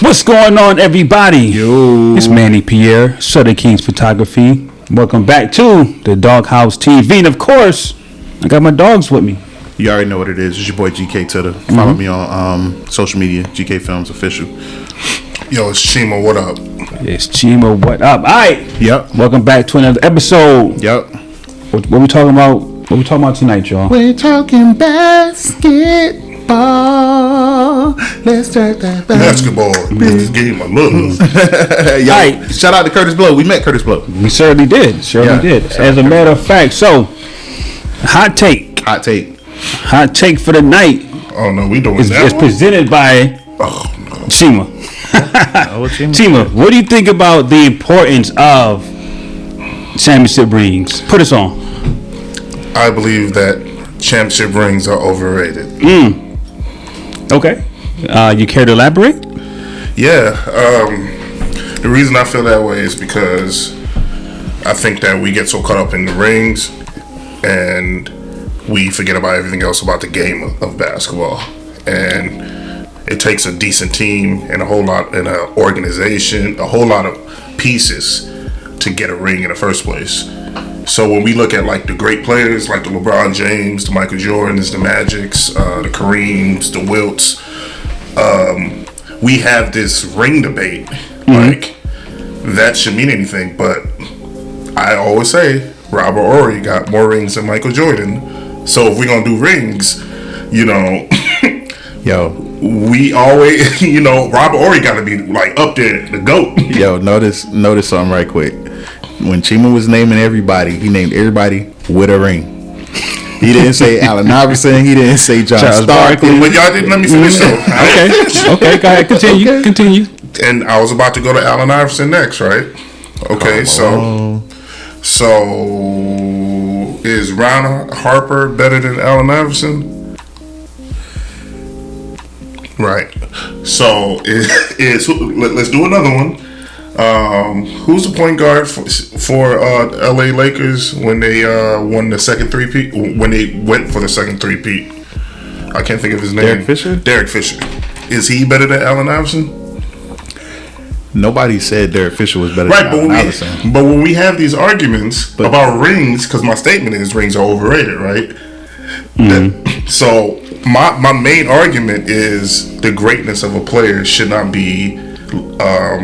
What's going on, everybody? Yo. It's Manny Pierre, Southern Kings Photography. Welcome back to the Doghouse TV. And of course, I got my dogs with me. You already know what it is. It's your boy GK Tutter. Follow me on social media, GK Films Official. Yo, it's Chima. What up? It's Chima. What up? All right. Yep. Welcome back to another episode. Yep. What we talking about? What we talking about tonight, y'all? We're talking basketball. Let's start that Basketball. This game I love. Yo, Right. shout out to Curtis Blow. We met Curtis Blow. We certainly did. Yeah. As a matter of fact, so hot take for the night Oh no, we doing is that one? presented by Oh no. Chima. Chima, what do you think about the importance of championship rings? Put us on. I believe that championship rings are overrated. Okay. You care to elaborate? Yeah. The reason I feel that way is because I think that we get so caught up in the rings and we forget about everything else about the game of basketball. And it takes a decent team and an organization, a whole lot of pieces to get a ring in the first place. So when we look at like the great players, like the LeBron James, the Michael Jordans, the Magics, the Kareems, the Wilts, we have this ring debate. Like that should mean anything, but I always say Robert Horry got more rings than Michael Jordan. So if we're gonna do rings, Yo, we always, Robert Horry got to be like up there, the GOAT. yo, notice something right quick. When Chima was naming everybody, he named everybody with a ring. He didn't say Allen Iverson. He didn't say Charles Barkley. But y'all didn't let me finish though. Okay, go ahead. Continue. And I was about to go to Allen Iverson next, right? Okay, so is Ron Harper better than Allen Iverson? Right. So let's do another one. Who's the point guard for LA Lakers when they won the second three-peat? When they went for the second three-peat? I can't think of his name. Derek Fisher. Is he better than Allen Iverson? Nobody said Derek Fisher was better than Allen Iverson. But when we have these arguments about rings, because my statement is rings are overrated, right? So my main argument is the greatness of a player should not be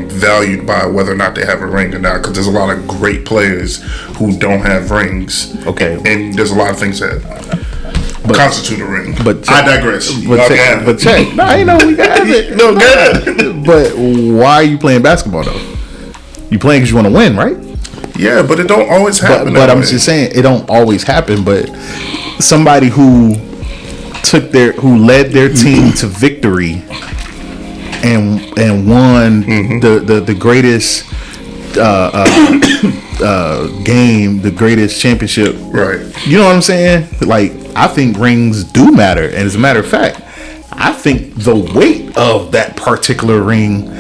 valued by whether or not they have a ring or not, because there's a lot of great players who don't have rings. Okay. And there's a lot of things that constitute a ring. But I digress. But check. No, I know we got it. No, good. But why are you playing basketball though? You playing because you want to win, right? Yeah, but it don't always happen. But I'm just saying it don't always happen. But somebody who led their team to victory and won the greatest game, the greatest championship. Right. You know what I'm saying? Like, I think rings do matter. And as a matter of fact, I think the weight of that particular ring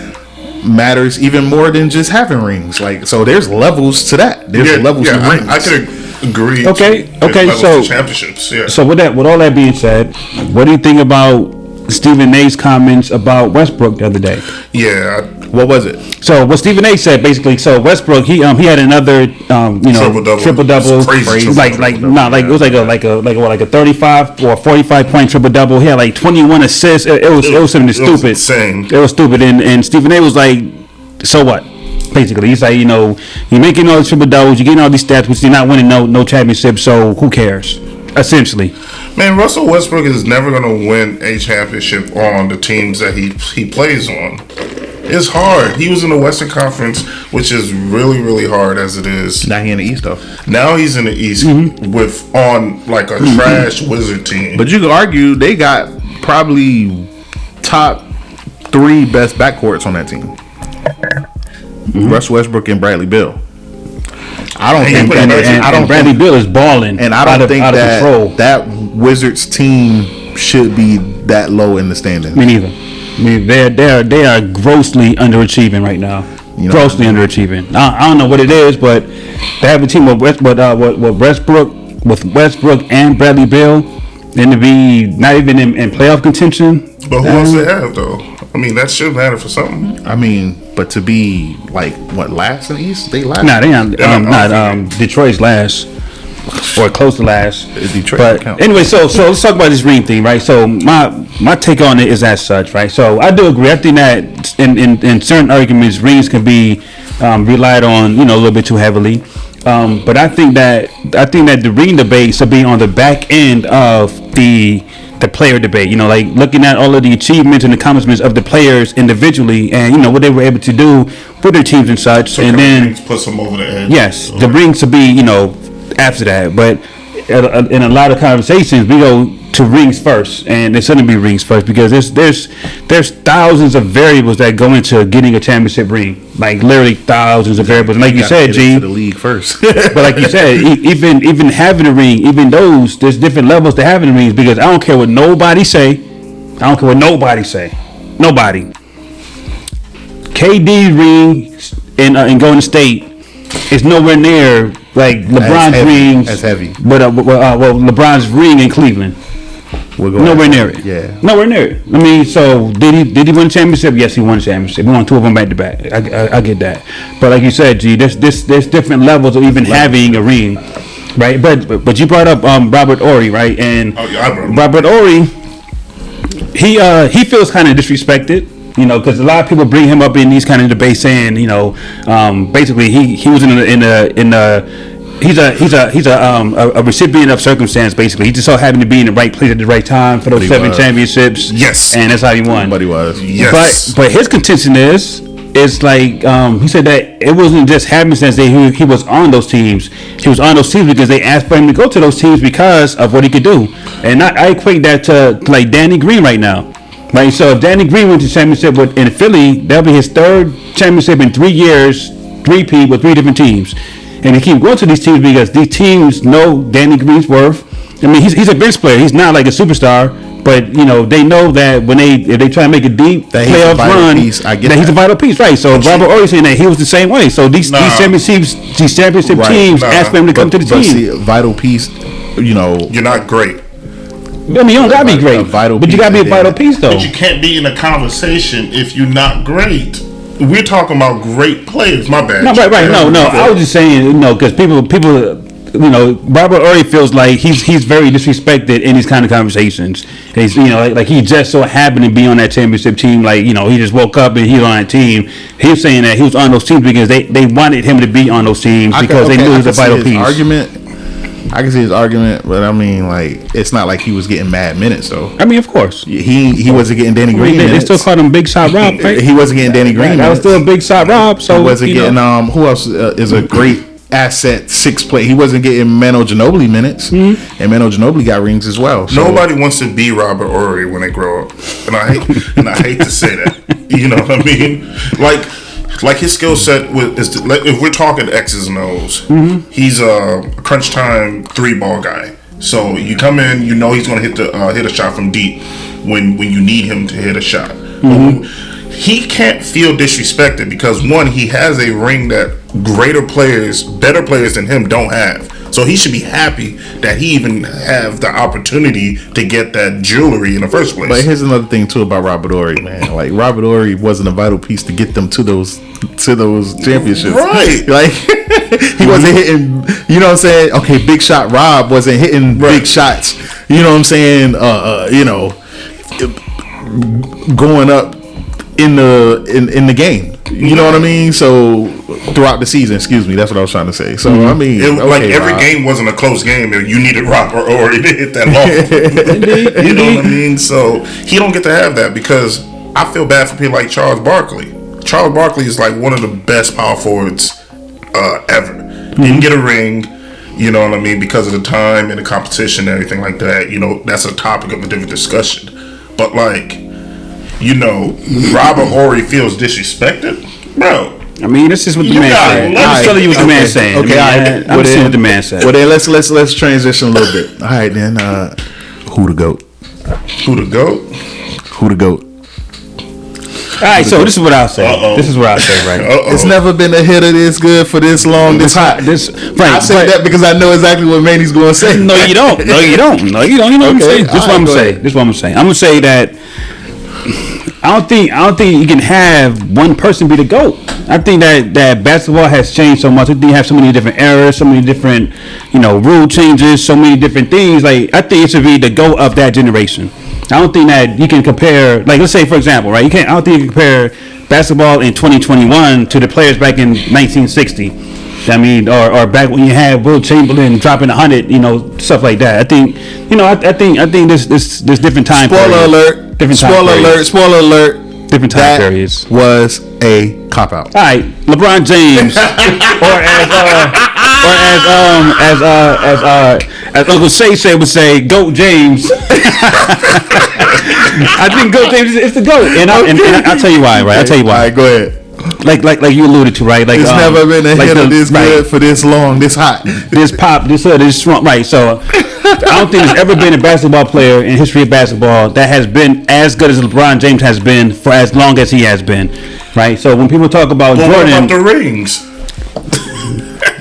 matters even more than just having rings. Like, so there's levels to that. There's levels to rings. I could agree. Okay. So championships. Yeah. So with all that being said, what do you think about Stephen A's comments about Westbrook the other day? Yeah. What was it? So what Stephen A said basically. So Westbrook, he had another triple double, crazy like it was like a 35 or 45 point triple double. He had like 21 assists. It was something stupid. Insane. It was stupid. And Stephen A was like, so what? Basically, he's like, you're making all these triple doubles, you're getting all these stats, but you're not winning no championship. So who cares? Essentially. Man, Russell Westbrook is never going to win a championship on the teams that he plays on. It's hard. He was in the Western Conference, which is really, really hard as it is. Now he in the East though. Now he's in the East on like a trash Wizard team. But you could argue they got probably top 3 best backcourts on that team. Russell Westbrook and Bradley Beal. I don't think Bradley Beal is balling, and I don't think that Wizards team should be that low in the standings. Me neither. I mean, they are grossly underachieving right now. Grossly underachieving. I don't know what it is, but they have a team with Westbrook and Bradley Beal, then to be not even in playoff contention. But who else they have though? I mean, that should matter for something. I mean, but to be like what last in the East? They last. Nah, they not. Detroit's last. Or close to last. Detroit but count. anyway, so let's talk about this ring thing, right? So my take on it is as such, right? So I do agree. I think that in certain arguments, rings can be relied on, a little bit too heavily. But I think that the ring debate should be on the back end of the player debate. Like looking at all of the achievements and accomplishments of the players individually, and what they were able to do with their teams and such. So and then puts them over the edge. yes, the rings should be after that. But in a lot of conversations, we go to rings first, and there shouldn't be rings first because there's thousands of variables that go into getting a championship ring. Like literally thousands of variables. And like you said, G, to the league first. but like you said, even having a ring, even there's different levels to having the rings because I don't care what nobody say. Nobody. KD ring in Golden State is nowhere near like LeBron's rings. That's heavy. But LeBron's ring in Cleveland. Nowhere near it. Yeah. Nowhere near it. I mean, so did he win a championship? Yes, he won a championship. He won two of them back to back. I get that. But like you said, G, there's different levels of even having a ring, right? But you brought up Robert Horry, right? And Robert Horry, he feels kind of disrespected. Because a lot of people bring him up in these kind of debates, saying, basically he was he's a recipient of circumstance. Basically, he just so happened to be in the right place at the right time for those 7 championships. Yes, and that's how he won. But he was. Yes, but his contention is like he said that it wasn't just happenstance that he was on those teams. He was on those teams because they asked for him to go to those teams because of what he could do. And I equate that to like Danny Green right now. Right, so if Danny Green went to championship in Philly, that'll be his 3rd championship in 3 years, 3P with 3 different teams. And he keep going to these teams because these teams know Danny Green's worth. I mean, he's a bench player. He's not like a superstar, but they know that if they try to make a deep playoff run, that he's a vital piece, right? So Robert Horry saying that he was the same way. So these championship teams asked for him to come to the team. See, vital piece, you're not great. I mean, you don't gotta be great, but you gotta be a vital piece, though. But you can't be in a conversation if you're not great. We're talking about great players. My bad. No, right. No. I was just saying, because people, Robert Horry feels like he's very disrespected in these kind of conversations. He's, like he just so happened to be on that championship team. Like, he just woke up and he was on that team. He was saying that he was on those teams because they wanted him to be on those teams because they knew he was a vital piece. I can see his argument, but I mean, like, it's not like he was getting mad minutes, though. I mean, of course. He wasn't getting Danny Green minutes. They still called him Big Shot Rob, right? He wasn't getting Danny Green minutes. That was still a Big Shot Rob, so he wasn't getting, who else is a great asset 6 play? He wasn't getting Manu Ginobili minutes, and Manu Ginobili got rings as well. So. Nobody wants to be Robert Horry when they grow up, and I hate to say that. You know what I mean? Like his skill set if we're talking X's and O's, he's a crunch time 3-ball guy. So you come in, he's going to hit a shot from deep when you need him to hit a shot. He can't feel disrespected because one, he has a ring that better players than him don't have. So he should be happy that he even have the opportunity to get that jewelry in the first place. But here's another thing too about Robert Horry, man. Like Robert Horry wasn't a vital piece to get them to those championships. Right. Like he wasn't hitting, you know what I'm saying? Okay, Big Shot Rob wasn't hitting big shots. You know what I'm saying? Going up in the game. You know what I mean? So throughout the season, excuse me, that's what I was trying to say. So I mean, every game wasn't a close game. You needed Robert Horry to hit that long. Indeed. You know what I mean? So he don't get to have that because I feel bad for people like Charles Barkley. Charles Barkley is like one of the best power forwards ever. Didn't get a ring. You know what I mean? Because of the time and the competition and everything like that. That's a topic of a different discussion. But Robert Horry feels disrespected, bro. I mean, this is what the man said. I'm just telling you what the man saying. Okay, I'm just saying what the man said. Well, then let's transition a little bit. All right, then. Who the GOAT? Who the GOAT? Who the GOAT? All right, so this is what I'll say. This is what I'll say, right? It's never been a hitter this good for this long, this hot. Right. I say that because I know exactly what Manny's going to say. No, you don't. You know what I'm saying? This is what I'm saying. I'm going to say that I don't think you can have one person be the GOAT. I think that basketball has changed so much. I think you have so many different eras, so many different, rule changes, so many different things. Like, I think it should be the GOAT of that generation. I don't think that you can compare, like, let's say, for example, right? I don't think you can compare basketball in 2021 to the players back in 1960. I mean, or back when you had Will Chamberlain dropping 100, stuff like that. I think, I think this different time. Spoiler alert! Different time periods. Spoiler alert! Different time periods. Was a cop out. All right, LeBron James, as Uncle Shay would say, GOAT James. I think GOAT James is the GOAT, and I'll tell you why. Right, I'll tell you why. All right, go ahead. Like you alluded to, right? Like it's never been a hitter this good for this long, this hot, this pop, this strong, right? So I don't think there's ever been a basketball player in history of basketball that has been as good as LeBron James has been for as long as he has been, right? So when people talk about Jordan, what about the rings?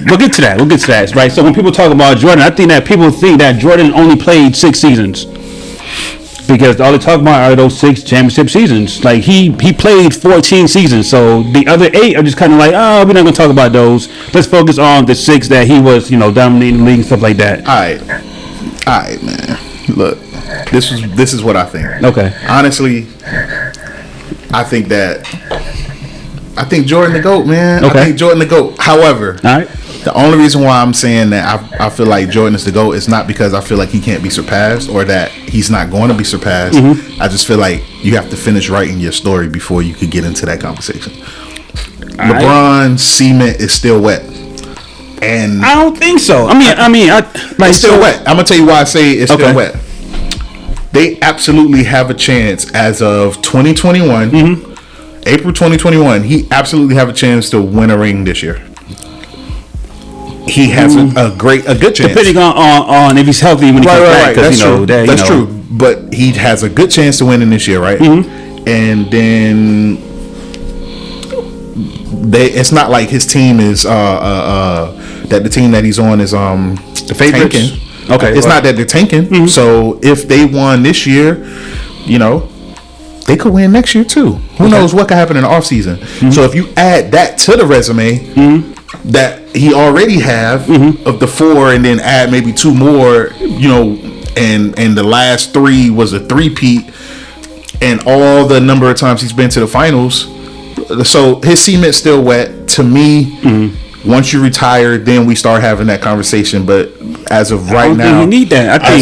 We'll get to that, right? So when people talk about Jordan, I think that people think that Jordan only played 6 seasons. Because all they talk about are those 6 championship seasons. Like, he played 14 seasons. So the other 8 are just kind of like, oh, we're not going to talk about those. Let's focus on the 6 that he was, dominating the league and stuff like that. All right, man. Look, this is what I think. Okay. Honestly, I think Jordan the GOAT, man. Okay. I think Jordan the GOAT. However, all right. The only reason why I'm saying that I feel like Jordan is the GOAT is not because I feel like he can't be surpassed or that he's not going to be surpassed. Mm-hmm. I just feel like you have to finish writing your story before you could get into that conversation. LeBron's cement is still wet. And I don't think so. I mean, it's still wet. I'm gonna tell you why I say it's still wet. They absolutely have a chance as of 2021, April 2021. He absolutely have a chance to win a ring this year. He has a good chance, depending on if he's healthy when he comes back. That's true. That's true. But he has a good chance to win in this year, right? Mm-hmm. And then it's not like his team is that the team that he's on is the favorites. Tanking. Okay, it's not that they're tanking. Mm-hmm. So if they won this year, they could win next year too. Who knows what could happen in the offseason? Mm-hmm. So if you add that to the resume that he already have of the 4, and then add maybe 2 more, and the last 3 was a 3-peat, and all the number of times he's been to the finals. So his cement's still wet to me. Once you retire, then we start having that conversation. But as of right now, you need that. I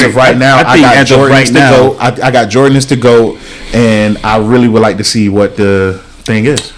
got Jordan to go. I got Jordan to go, and I really would like to see what the thing is.